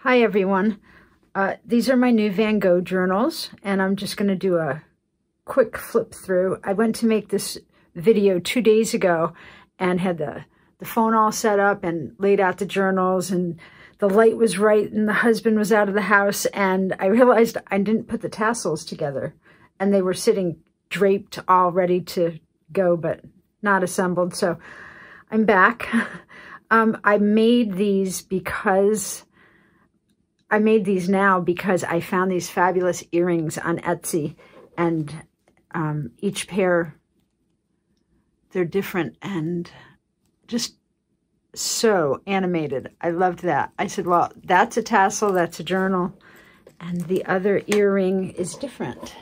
Hi everyone. These are my new Van Gogh journals, and I'm just going to do a quick flip through. I went to make this video 2 days ago and had the phone all set up and laid out the journals, and the light was right and the husband was out of the house, and I realized I didn't put the tassels together, and they were sitting draped all ready to go but not assembled. So I'm back. I made these now because I found these fabulous earrings on Etsy, and each pair, they're different and just so animated. I loved that. I said, well, that's a tassel, that's a journal, and the other earring is different.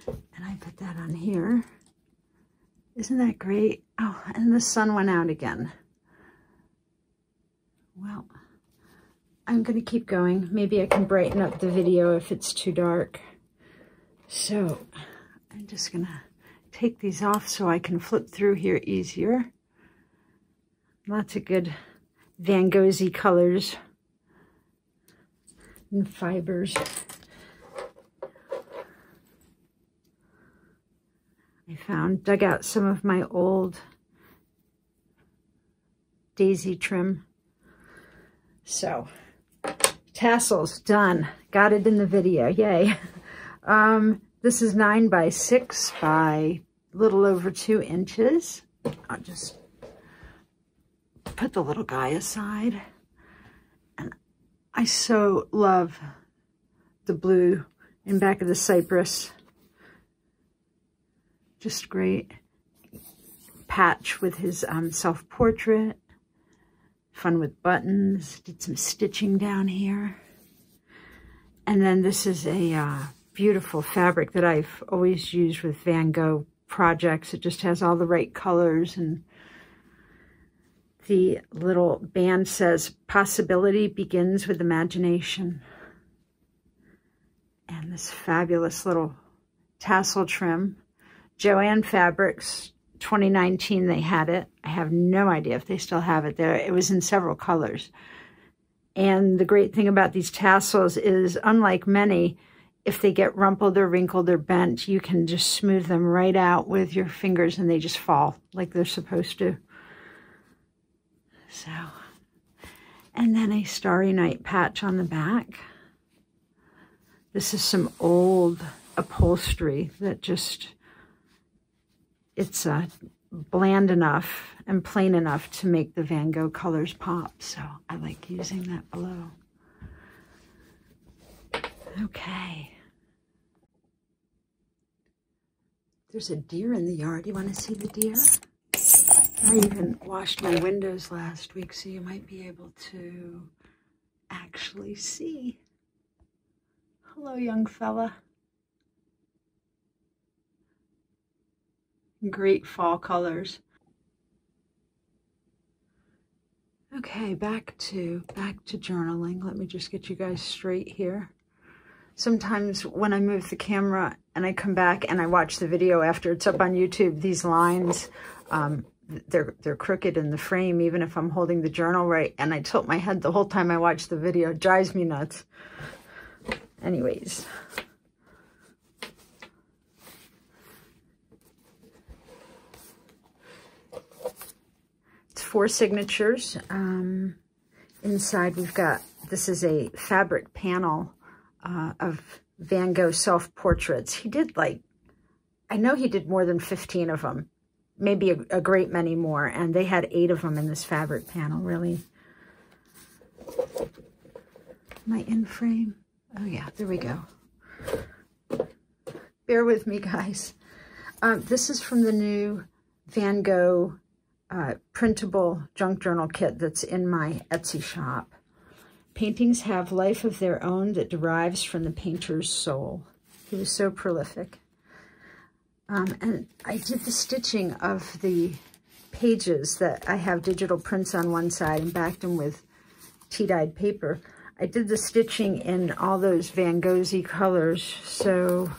And I put that on here. Isn't that great? Oh, and the sun went out again. Well, I'm going to keep going. Maybe I can brighten up the video if it's too dark. So I'm just going to take these off so I can flip through here easier. Lots of good Van Gogh-y colors and fibers. Dug out some of my old daisy trim. So, tassels done. Got it in the video. Yay. This is 9 by 6 by a little over 2 inches. I'll just put the little guy aside. And I so love the blue in back of the cypress. Just great. Patch with his self-portrait. Fun with buttons. Did some stitching down here. And then this is a beautiful fabric that I've always used with Van Gogh projects. It just has all the right colors, and the little band says, possibility begins with imagination. And this fabulous little tassel trim. Joanne Fabrics, 2019 they had it. I have no idea if they still have it there. It was in several colors. And the great thing about these tassels is, unlike many, if they get rumpled or wrinkled or bent, you can just smooth them right out with your fingers and they just fall like they're supposed to. So, and then a Starry Night patch on the back. This is some old upholstery that just, it's bland enough and plain enough to make the Van Gogh colors pop. So I like using that below. Okay. There's a deer in the yard. You want to see the deer? I even washed my windows last week, so you might be able to actually see. Hello, young fella. Great fall colors. Okay, back to journaling. Let me just get you guys straight here. Sometimes when I move the camera and I come back and I watch the video after it's up on YouTube, these lines, they're crooked in the frame, even if I'm holding the journal right, and I tilt my head the whole time I watch the video. It drives me nuts. Anyways. It's 4 signatures. Inside we've got, this is a fabric panel of Van Gogh self-portraits. He did I know he did more than 15 of them, maybe a great many more, and they had 8 of them in this fabric panel, really. Am I in frame? Oh yeah, there we go. Bear with me, guys. This is from the new Van Gogh printable junk journal kit that's in my Etsy shop. Paintings have life of their own that derives from the painter's soul. He was so prolific. And I did the stitching of the pages that I have digital prints on one side and backed them with tea-dyed paper. I did the stitching in all those Van Gogh-y colors, so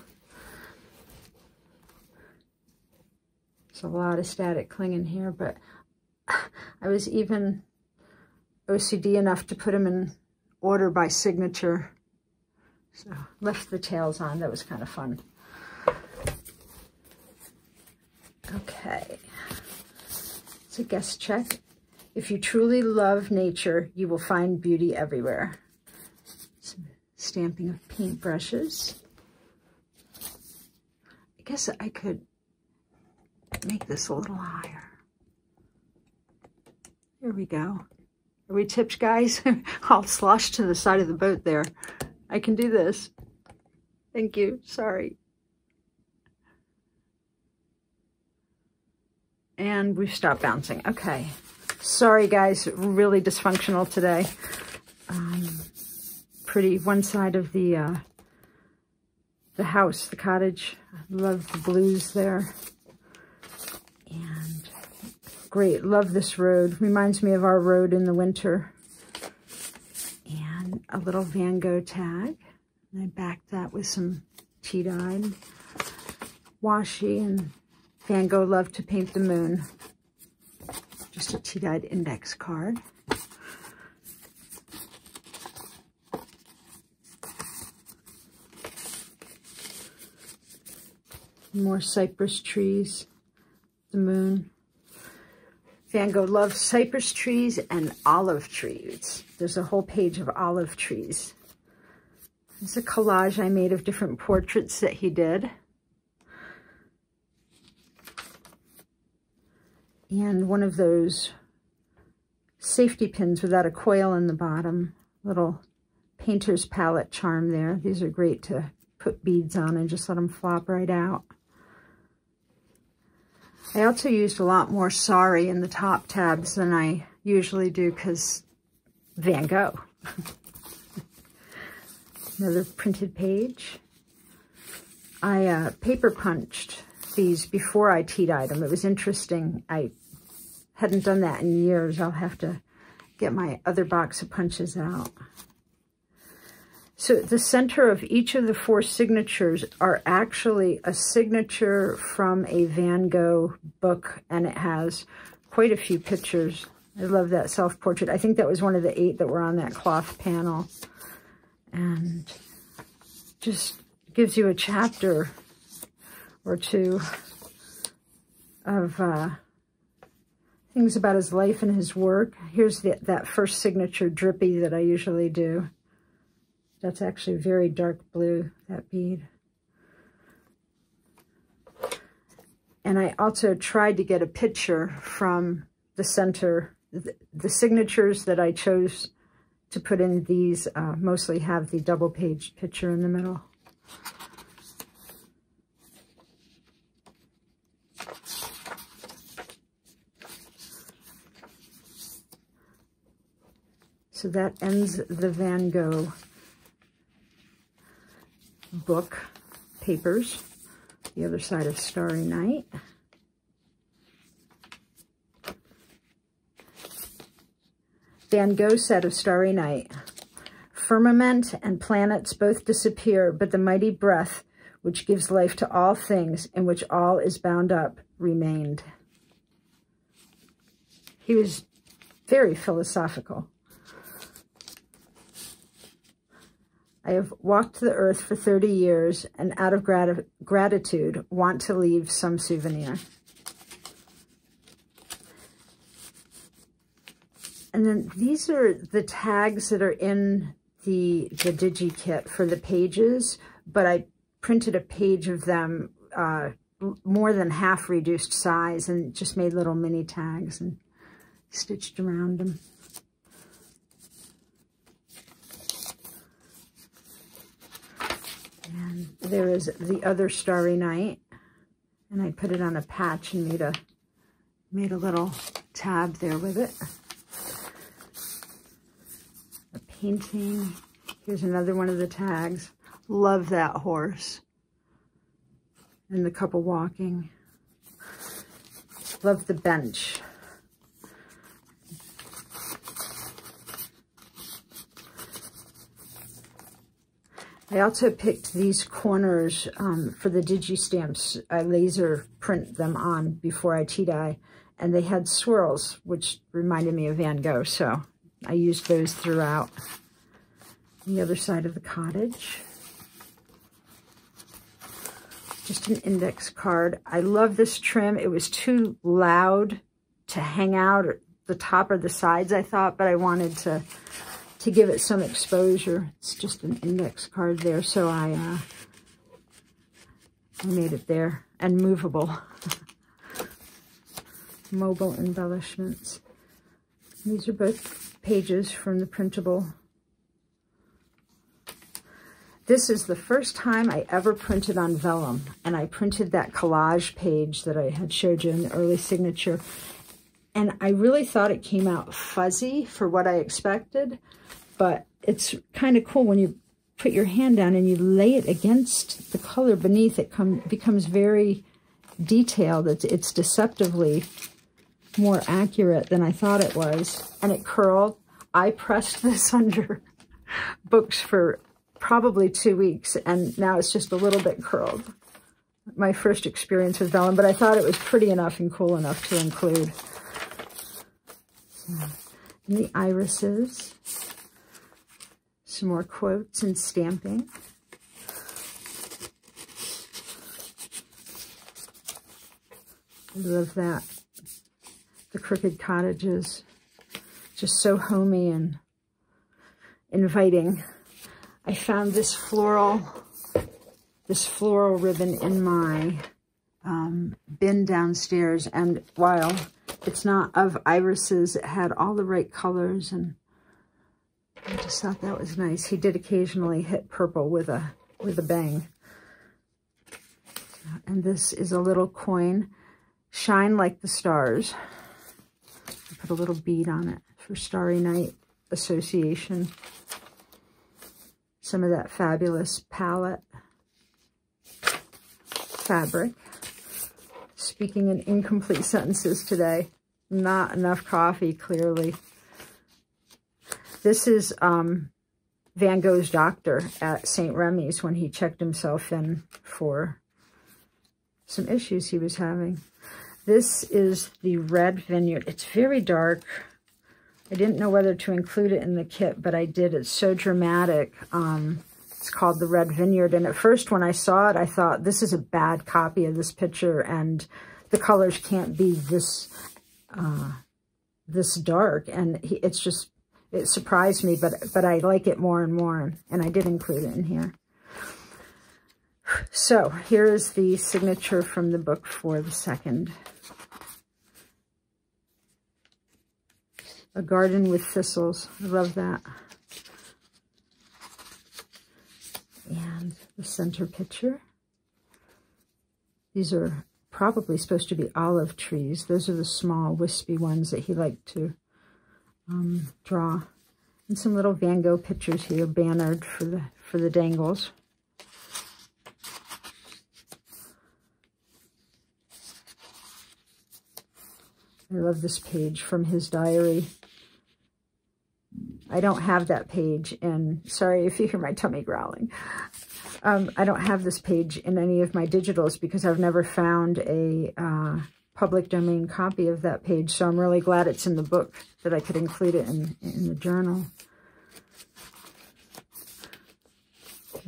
there's a lot of static clinging here, but I was even OCD enough to put them in order by signature. So left the tails on. That was kind of fun. Okay. It's a guest check. If you truly love nature, you will find beauty everywhere. Some stamping of paintbrushes. I guess I could make this a little higher. There we go. Are we tipped, guys? I'll slosh to the side of the boat there. I can do this. Thank you. Sorry. And we've stopped bouncing. Okay. Sorry, guys. Really dysfunctional today. Pretty one side of the house, the cottage. I love the blues there. And great. Love this road. Reminds me of our road in the winter. And a little Van Gogh tag. And I backed that with some tea-dyed washi. And Van Gogh loved to paint the moon. Just a tea-dyed index card. More cypress trees, the moon. Van Gogh loved cypress trees and olive trees. There's a whole page of olive trees. It's a collage I made of different portraits that he did. And one of those safety pins without a coil in the bottom. Little painter's palette charm there. These are great to put beads on and just let them flop right out. I also used a lot more sari in the top tabs than I usually do because Van Gogh. Another printed page. I paper punched these before I tea-dyed them. It was interesting. I hadn't done that in years. I'll have to get my other box of punches out. So the center of each of the 4 signatures are actually a signature from a Van Gogh book, and it has quite a few pictures. I love that self-portrait. I think that was one of the 8 that were on that cloth panel. And just gives you a chapter or two of things about his life and his work. Here's that first signature drippy that I usually do. That's actually very dark blue, that bead. And I also tried to get a picture from the center. The signatures that I chose to put in these mostly have the double-page picture in the middle. So that ends the Van Gogh book papers. The other side of Starry Night. Van Gogh said of Starry Night, "Firmament and planets both disappear, but the mighty breath which gives life to all things, in which all is bound up, remained." He was very philosophical. I have walked the earth for 30 years and out of gratitude want to leave some souvenir. And then these are the tags that are in the Digi kit for the pages, but I printed a page of them more than half reduced size and just made little mini tags and stitched around them. And there is the other Starry Night, and I put it on a patch and made a little tab there with it. A painting. Here's another one of the tags. Love that horse. And the couple walking. Love the bench. I also picked these corners for the Digi stamps. I laser print them on before I tea-dye, and they had swirls, which reminded me of Van Gogh, so I used those throughout. The other side of the cottage. Just an index card. I love this trim. It was too loud to hang out at the top or the sides, I thought, but I wanted to give it some exposure. It's just an index card there, so I made it there, and movable. Mobile embellishments. These are both pages from the Printable. This is the first time I ever printed on vellum, and I printed that collage page that I had showed you in the early signature, and I really thought it came out fuzzy for what I expected, but it's kind of cool when you put your hand down and you lay it against the color beneath. It becomes very detailed. It's deceptively more accurate than I thought it was, and it curled. I pressed this under books for probably 2 weeks, and now it's just a little bit curled. My first experience with vellum, but I thought it was pretty enough and cool enough to include. And the irises, some more quotes and stamping. I love that. The crooked cottages, just so homey and inviting. I found this floral ribbon in my bin downstairs, and while it's not of irises, it had all the right colors, and I just thought that was nice. He did occasionally hit purple with a bang. And this is a little coin, Shine Like the Stars. I put a little bead on it for Starry Night Association. Some of that fabulous palette fabric. Speaking in incomplete sentences today. Not enough coffee, clearly. This is Van Gogh's doctor at St. Remy's when he checked himself in for some issues he was having. This is the Red Vineyard. It's very dark. I didn't know whether to include it in the kit, but I did. It's so dramatic. It's called the Red Vineyard. And at first when I saw it, I thought, this is a bad copy of this picture, and the colors can't be this this dark. And it surprised me, but I like it more and more. And I did include it in here. So here is the signature from the book for the second. A garden with thistles. I love that. And the center picture. These are probably supposed to be olive trees. Those are the small, wispy ones that he liked to draw. And some little Van Gogh pictures here, bannered for the dangles. I love this page from his diary. I don't have that page, and sorry if you hear my tummy growling. I don't have this page in any of my digitals because I've never found a public domain copy of that page, so I'm really glad it's in the book, that I could include it in the journal.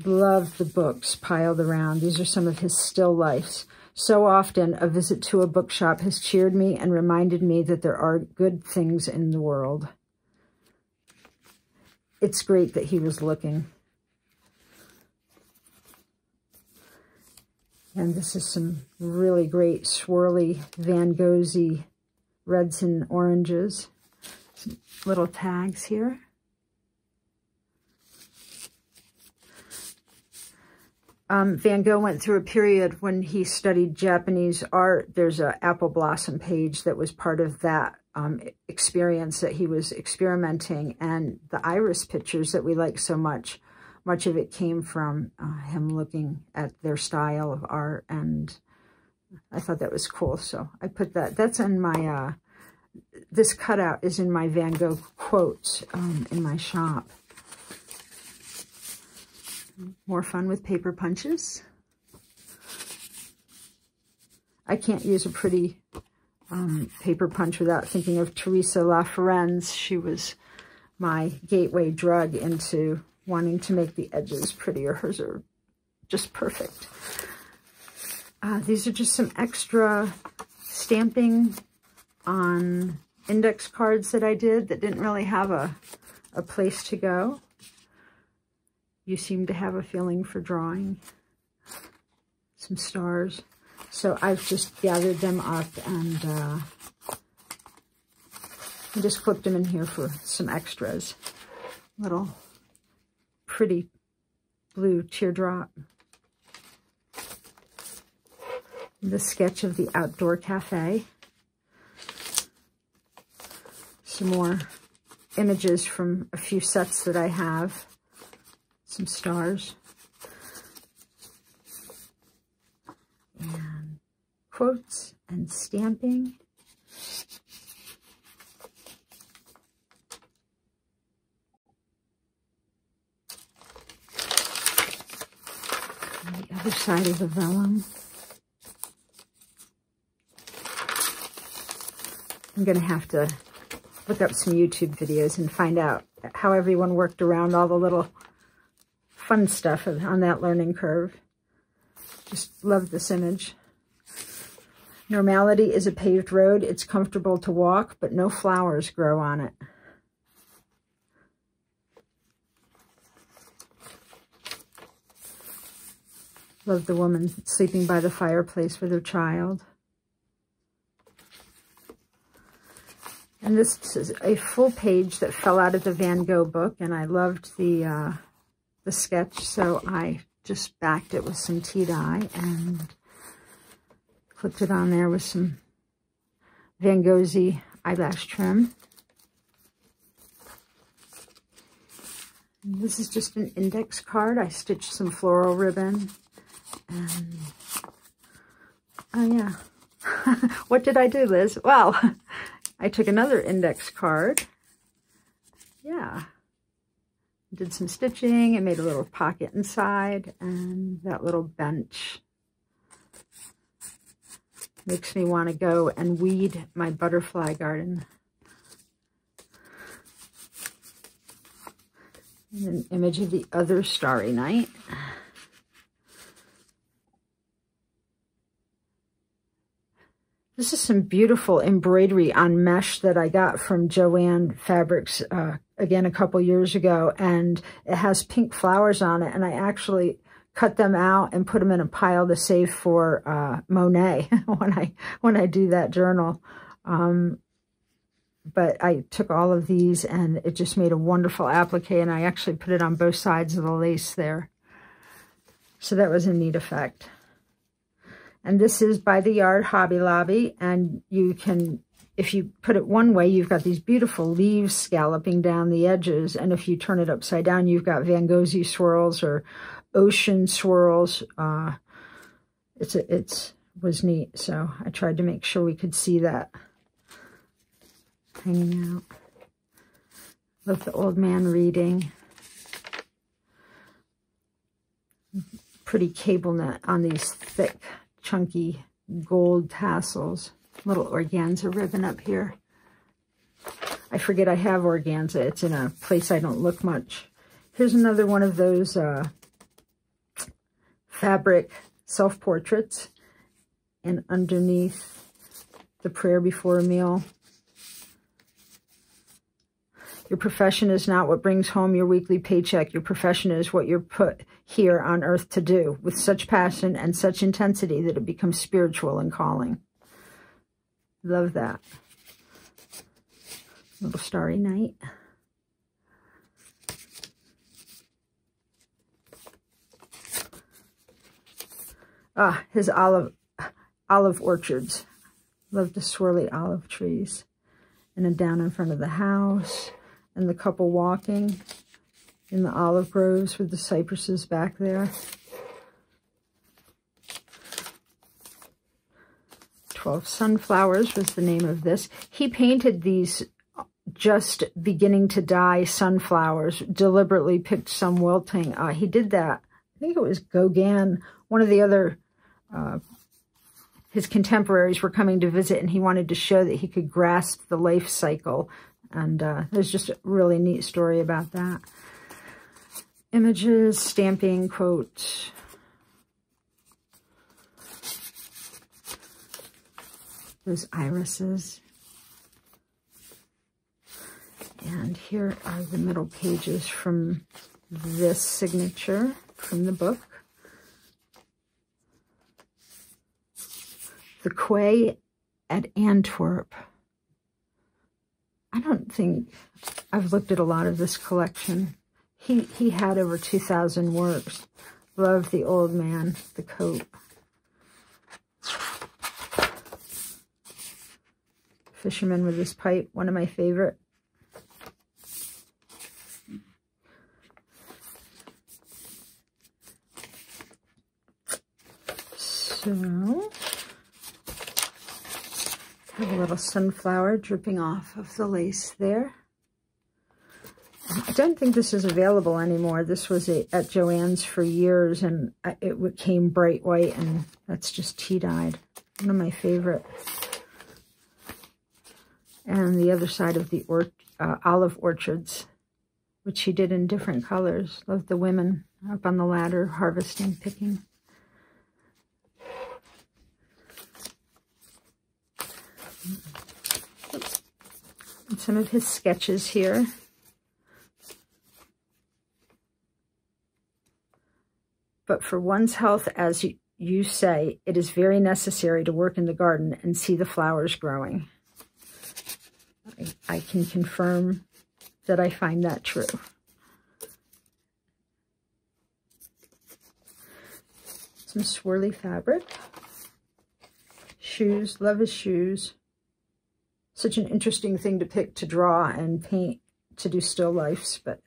Love the books piled around. These are some of his still lifes. So often, a visit to a bookshop has cheered me and reminded me that there are good things in the world. It's great that he was looking. And this is some really great swirly Van Gogh-y reds and oranges. Some little tags here. Van Gogh went through a period when he studied Japanese art. There's an apple blossom page that was part of that experience that he was experimenting. And the iris pictures that we like so much, much of it came from him looking at their style of art. And I thought that was cool. So I put that. That's in my, this cutout is in my Van Gogh quotes in my shop. More fun with paper punches. I can't use a pretty paper punch without thinking of Teresa La Ferenz. She was my gateway drug into wanting to make the edges prettier. Hers are just perfect. These are just some extra stamping on index cards that I did that didn't really have a place to go. You seem to have a feeling for drawing. Some stars. So I've just gathered them up and just clipped them in here for some extras. Little pretty blue teardrop. The sketch of the outdoor cafe. Some more images from a few sets that I have. Some stars. And quotes and stamping. On the other side of the vellum. I'm going to have to look up some YouTube videos and find out how everyone worked around all the little fun stuff on that learning curve. Just love this image. Normality is a paved road. It's comfortable to walk, but no flowers grow on it. Love the woman sleeping by the fireplace with her child. And this is a full page that fell out of the Van Gogh book, and I loved the sketch, so I just backed it with some tea dye and clipped it on there with some Van Gogh-y eyelash trim. And this is just an index card. I stitched some floral ribbon. And, oh yeah. What did I do, Liz? Well, I took another index card. Yeah. Did some stitching and made a little pocket inside, and that little bench makes me want to go and weed my butterfly garden. And an image of the other starry night. This is some beautiful embroidery on mesh that I got from Joann Fabrics, again, a couple years ago. And it has pink flowers on it. And I actually cut them out and put them in a pile to save for Monet when I do that journal. But I took all of these and it just made a wonderful applique. And I actually put it on both sides of the lace there. So that was a neat effect. And this is by the Yard Hobby Lobby, and you can, if you put it one way, you've got these beautiful leaves scalloping down the edges, and if you turn it upside down, you've got Van Gogh swirls or ocean swirls. It was neat, so I tried to make sure we could see that hanging out. Love the old man reading. Pretty cable net on these thick, chunky gold tassels. Little organza ribbon up here. I forget I have organza. It's in a place I don't look much. Here's another one of those fabric self-portraits. And underneath, the prayer before a meal. Your profession is not what brings home your weekly paycheck. Your profession is what you're put here on earth to do, with such passion and such intensity that it becomes spiritual and calling. Love that. Little starry night. Ah, his olive orchards. Love the swirly olive trees. And then down in front of the house. And the couple walking in the olive groves with the cypresses back there. 12 Sunflowers was the name of this. He painted these just beginning to die sunflowers, deliberately picked some wilting. He did that, I think it was Gauguin, one of the other, his contemporaries were coming to visit, and he wanted to show that he could grasp the life cycle. And there's just a really neat story about that. Images, stamping, quote. Those irises. And here are the middle pages from this signature from the book. The Quay at Antwerp. I don't think I've looked at a lot of this collection. He had over 2,000 works. Love the old man, the coat. Fisherman with his pipe, one of my favorite. So, have a little sunflower dripping off of the lace there. I don't think this is available anymore. This was at Joann's for years, and it came bright white, and that's just tea-dyed. One of my favorite. And the other side of the olive orchards, which she did in different colors. Love the women up on the ladder, harvesting, picking. And some of his sketches here. But for one's health, as you say, it is very necessary to work in the garden and see the flowers growing. I can confirm that I find that true. Some swirly fabric. Shoes, love his shoes. Such an interesting thing to pick to draw and paint, to do still lifes, but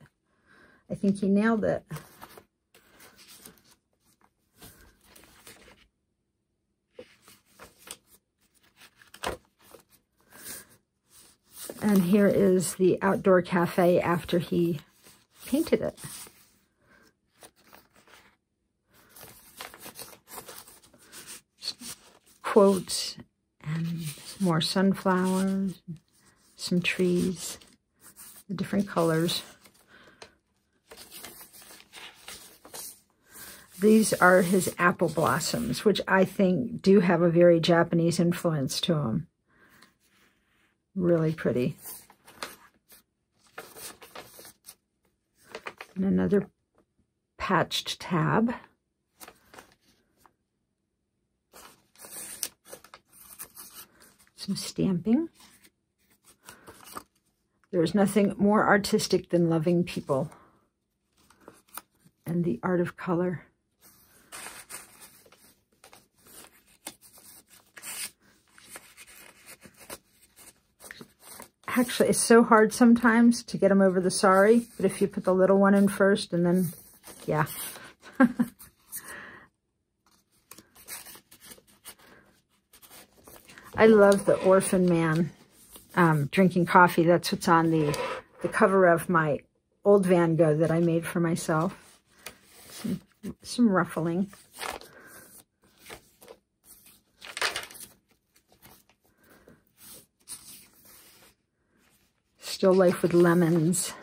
I think he nailed it. And here is the outdoor cafe after he painted it. Quotes and more sunflowers, some trees, the different colors. These are his apple blossoms, which I think do have a very Japanese influence to them. Really pretty. And another patched tab. Some stamping. There's nothing more artistic than loving people and the art of color. Actually, it's so hard sometimes to get them over the sorry, but if you put the little one in first and then, yeah. I love the orphan man drinking coffee. That's what's on the cover of my old Van Gogh that I made for myself. Some ruffling. Still life with lemons.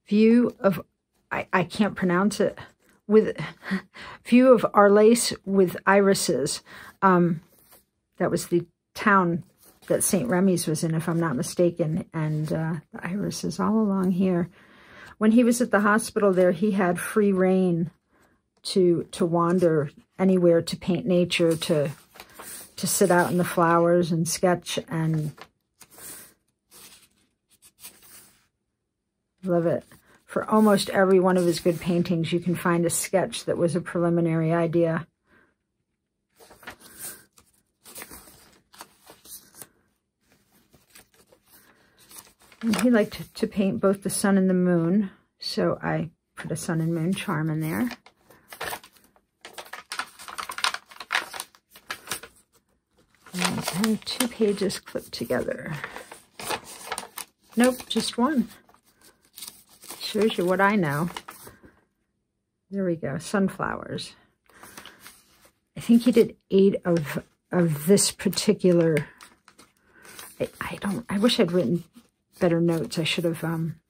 View of, I can't pronounce it, with view of our lace with irises. That was the town that St. Remy's was in, if I'm not mistaken, and the irises all along here. When he was at the hospital there, he had free reign to wander anywhere, to paint nature, to sit out in the flowers and sketch, and love it. For almost every one of his good paintings, you can find a sketch that was a preliminary idea. And he liked to paint both the sun and the moon, so I put a sun and moon charm in there. And I have 2 pages clipped together. Nope, just one. Shows you what I know. There we go, sunflowers. I think he did 8 of this particular. I wish I'd written better notes. I should have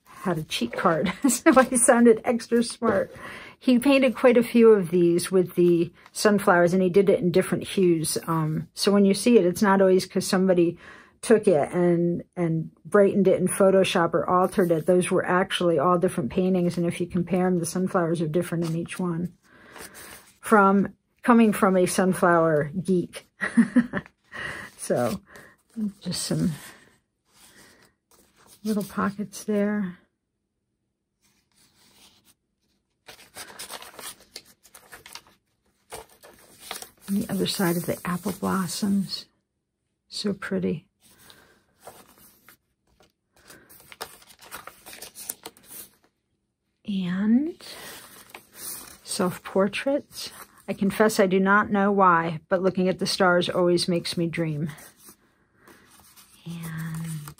had a cheat card, so I sounded extra smart. He painted quite a few of these with the sunflowers, and he did it in different hues. So when you see it, it's not always because somebody took it and brightened it in Photoshop or altered it. Those were actually all different paintings, and if you compare them, the sunflowers are different in each one. Coming from a sunflower geek. So just some little pockets there. On the other side of the apple blossoms. So pretty. And self-portraits. I confess I do not know why, but looking at the stars always makes me dream. And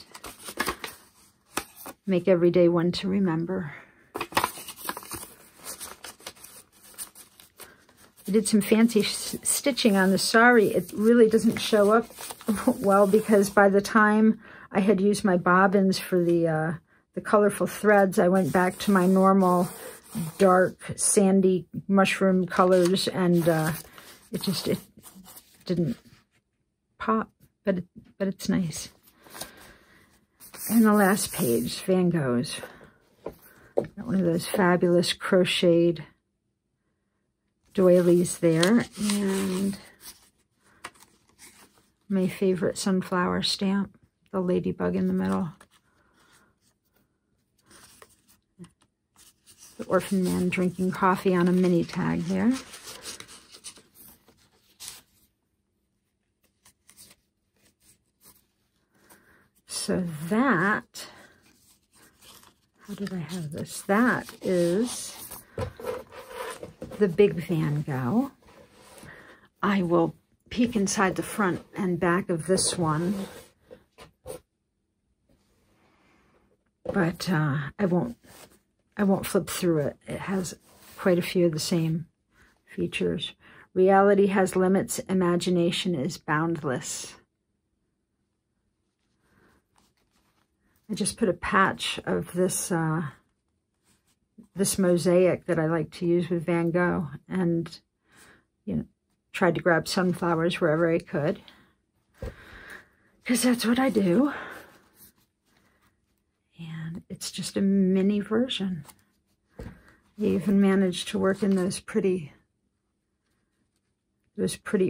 make every day one to remember. I did some fancy stitching on the sari. It really doesn't show up well because by the time I had used my bobbins for the colorful threads, I went back to my normal dark sandy mushroom colors, and it didn't pop, but it's nice. And the last page, Van Gogh's. Got one of those fabulous crocheted doilies there, and my favorite sunflower stamp, the ladybug in the middle. The orphan man drinking coffee on a mini tag there. So that, how did I have this? That is the big Van Gogh. I will peek inside the front and back of this one, but I won't flip through it. It has quite a few of the same features. Reality has limits, imagination is boundless. I just put a patch of this this mosaic that I like to use with Van Gogh, and tried to grab sunflowers wherever I could, because that's what I do. And it's just a mini version. I even managed to work in those pretty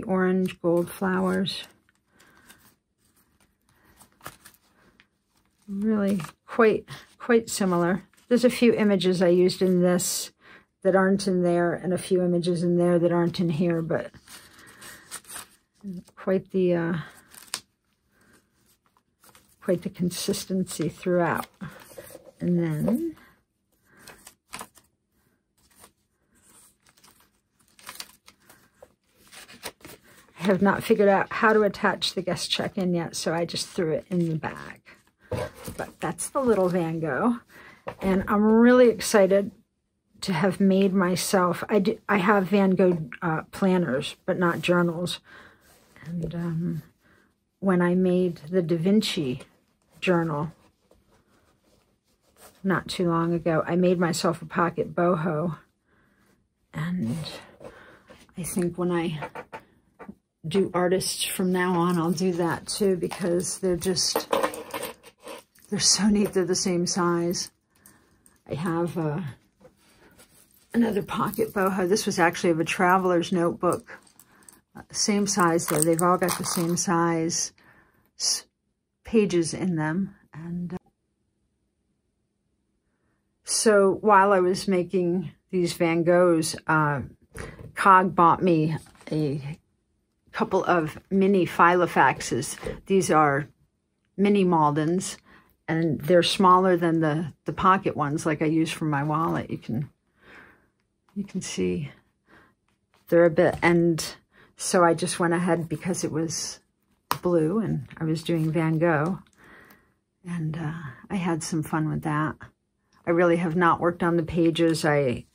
orange gold flowers. Really quite similar. There's a few images I used in this that aren't in there, and a few images in there that aren't in here, but quite the consistency throughout. And then I have not figured out how to attach the guest check-in yet, so I just threw it in the bag. But that's the little Van Gogh, and I'm really excited to have made myself. I have Van Gogh planners, but not journals. And when I made the Da Vinci journal not too long ago, I made myself a pocket boho, and I think when I do artists from now on, I'll do that too, because they're so neat. They're the same size. I have another pocket boho. This was actually of a traveler's notebook. Same size though. They've all got the same size pages in them. And so while I was making these Van Goghs, Gogh bought me a couple of mini Filofaxes. These are mini Maldens, and they're smaller than the pocket ones like I use for my wallet. You can see they're a bit, and so I just went ahead because it was blue and I was doing Van Gogh, and I had some fun with that. I really have not worked on the pages. I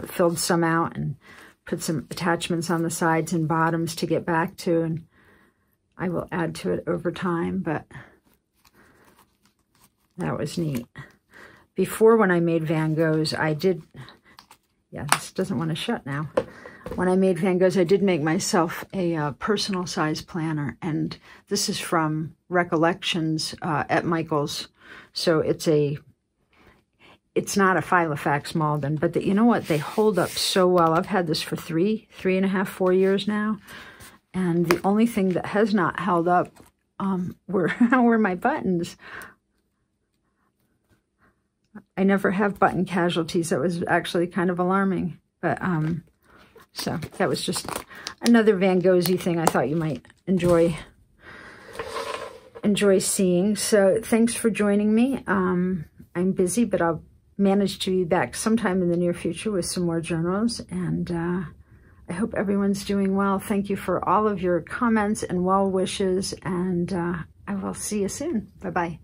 filled some out and put some attachments on the sides and bottoms to get back to, and I will add to it over time, but that was neat. Before, when I made Van Goghs, I did, yeah, this doesn't want to shut now. When I made Van Goghs, I did make myself a personal size planner, and this is from Recollections at Michael's. So it's not a Filofax Malden, but you know what? They hold up so well. I've had this for 3.5, 4 years now, and the only thing that has not held up were my buttons. I never have button casualties. That was actually kind of alarming, but so that was just another Van Goghs-y thing I thought you might enjoy seeing. So thanks for joining me. I'm busy, but I'll manage to be back sometime in the near future with some more journals. And I hope everyone's doing well. Thank you for all of your comments and well wishes. And I will see you soon. Bye-bye.